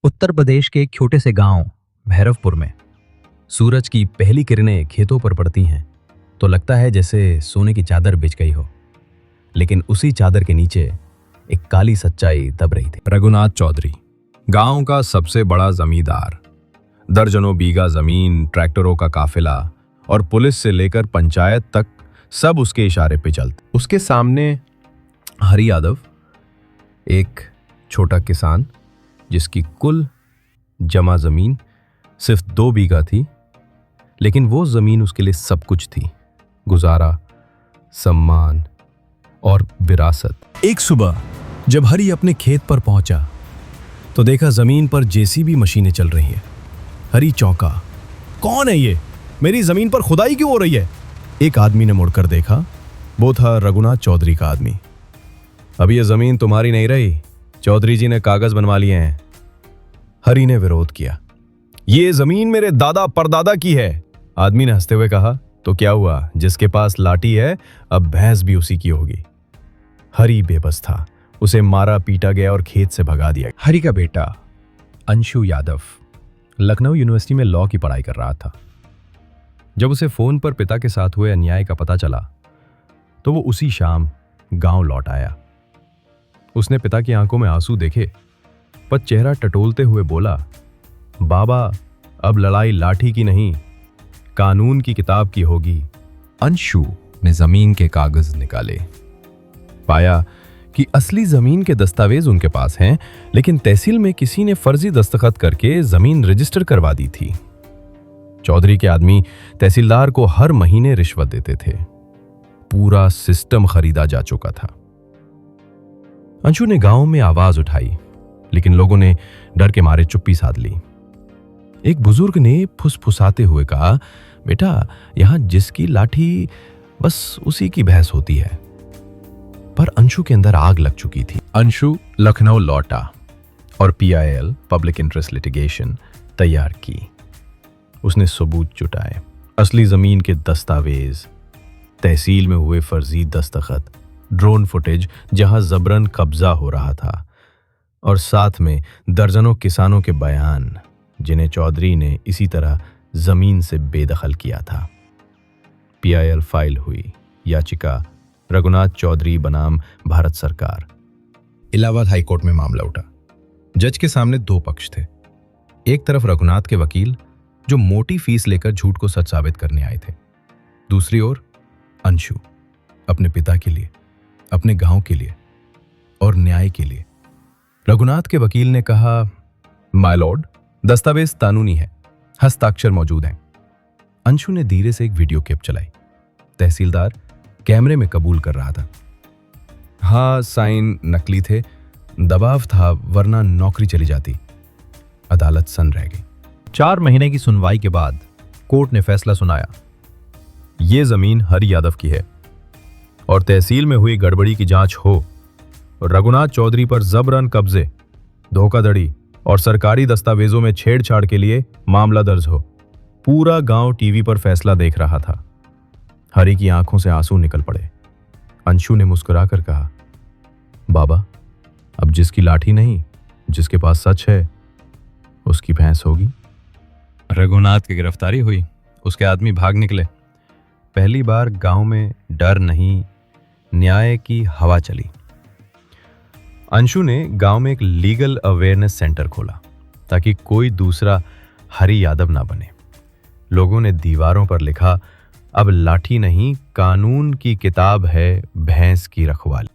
उत्तर प्रदेश के एक छोटे से गांव भैरवपुर में सूरज की पहली किरणें खेतों पर पड़ती हैं तो लगता है जैसे सोने की चादर बिछ गई हो। लेकिन उसी चादर के नीचे एक काली सच्चाई दब रही थी। रघुनाथ चौधरी, गांव का सबसे बड़ा जमींदार। दर्जनों बीघा जमीन, ट्रैक्टरों का काफिला और पुलिस से लेकर पंचायत तक सब उसके इशारे पे चलते। उसके सामने हरि यादव, एक छोटा किसान जिसकी कुल जमा जमीन सिर्फ 2 बीघा थी, लेकिन वो जमीन उसके लिए सब कुछ थी। गुजारा, सम्मान और विरासत। एक सुबह जब हरि अपने खेत पर पहुंचा तो देखा जमीन पर जेसीबी मशीनें चल रही हैं। हरि चौंका, कौन है ये? मेरी जमीन पर खुदाई क्यों हो रही है? एक आदमी ने मुड़कर देखा। वो था रघुनाथ चौधरी का आदमी। अब ये जमीन तुम्हारी नहीं रही, चौधरी जी ने कागज बनवा लिए हैं। हरि ने विरोध किया, ये जमीन मेरे दादा परदादा की है। आदमी ने हंसते हुए कहा, तो क्या हुआ, जिसके पास लाठी है अब भैंस भी उसी की होगी। हरि बेबस था। उसे मारा पीटा गया और खेत से भगा दिया। हरि का बेटा अंशु यादव लखनऊ यूनिवर्सिटी में लॉ की पढ़ाई कर रहा था। जब उसे फोन पर पिता के साथ हुए अन्याय का पता चला तो वो उसी शाम गांव लौट आया। उसने पिता की आंखों में आंसू देखे पर चेहरा टटोलते हुए बोला, बाबा अब लड़ाई लाठी की नहीं, कानून की किताब की होगी। अंशु ने जमीन के कागज निकाले। पाया कि असली जमीन के दस्तावेज उनके पास हैं, लेकिन तहसील में किसी ने फर्जी दस्तखत करके जमीन रजिस्टर करवा दी थी। चौधरी के आदमी तहसीलदार को हर महीने रिश्वत देते थे। पूरा सिस्टम खरीदा जा चुका था। अंशु ने गांव में आवाज उठाई, लेकिन लोगों ने डर के मारे चुप्पी साध ली। एक बुजुर्ग ने फुसफुसाते हुए कहा, बेटा यहां जिसकी लाठी बस उसी की भैंस होती है। पर अंशु के अंदर आग लग चुकी थी। अंशु लखनऊ लौटा और PIL पब्लिक इंटरेस्ट लिटिगेशन तैयार की। उसने सबूत जुटाए, असली जमीन के दस्तावेज, तहसील में हुए फर्जी दस्तखत, ड्रोन फुटेज जहां जबरन कब्जा हो रहा था, और साथ में दर्जनों किसानों के बयान जिन्हें चौधरी ने इसी तरह जमीन से बेदखल किया था। PIL फाइल हुई। याचिका रघुनाथ चौधरी बनाम भारत सरकार। इलाहाबाद हाईकोर्ट में मामला उठा। जज के सामने 2 पक्ष थे। एक तरफ रघुनाथ के वकील जो मोटी फीस लेकर झूठ को सच साबित करने आए थे। दूसरी ओर अंशु, अपने पिता के लिए, अपने गांव के लिए और न्याय के लिए। रघुनाथ के वकील ने कहा, माय लॉर्ड, दस्तावेज कानूनी है, हस्ताक्षर मौजूद हैं। अंशु ने धीरे से एक वीडियो क्लिप चलाई। तहसीलदार कैमरे में कबूल कर रहा था। हाँ, साइन नकली थे, दबाव था, वरना नौकरी चली जाती। अदालत सन्न रह गई। 4 महीने की सुनवाई के बाद कोर्ट ने फैसला सुनाया। ये जमीन हरि यादव की है और तहसील में हुई गड़बड़ी की जांच हो। रघुनाथ चौधरी पर जबरन कब्जे, धोखाधड़ी और सरकारी दस्तावेजों में छेड़छाड़ के लिए मामला दर्ज हो। पूरा गांव टीवी पर फैसला देख रहा था। हरि की आंखों से आंसू निकल पड़े। अंशु ने मुस्कुराकर कहा, बाबा अब जिसकी लाठी नहीं, जिसके पास सच है उसकी भैंस होगी। रघुनाथ की गिरफ्तारी हुई। उसके आदमी भाग निकले। पहली बार गांव में डर नहीं, न्याय की हवा चली। अंशु ने गांव में एक लीगल अवेयरनेस सेंटर खोला ताकि कोई दूसरा हरि यादव ना बने। लोगों ने दीवारों पर लिखा, अब लाठी नहीं, कानून की किताब है भैंस की रखवाली।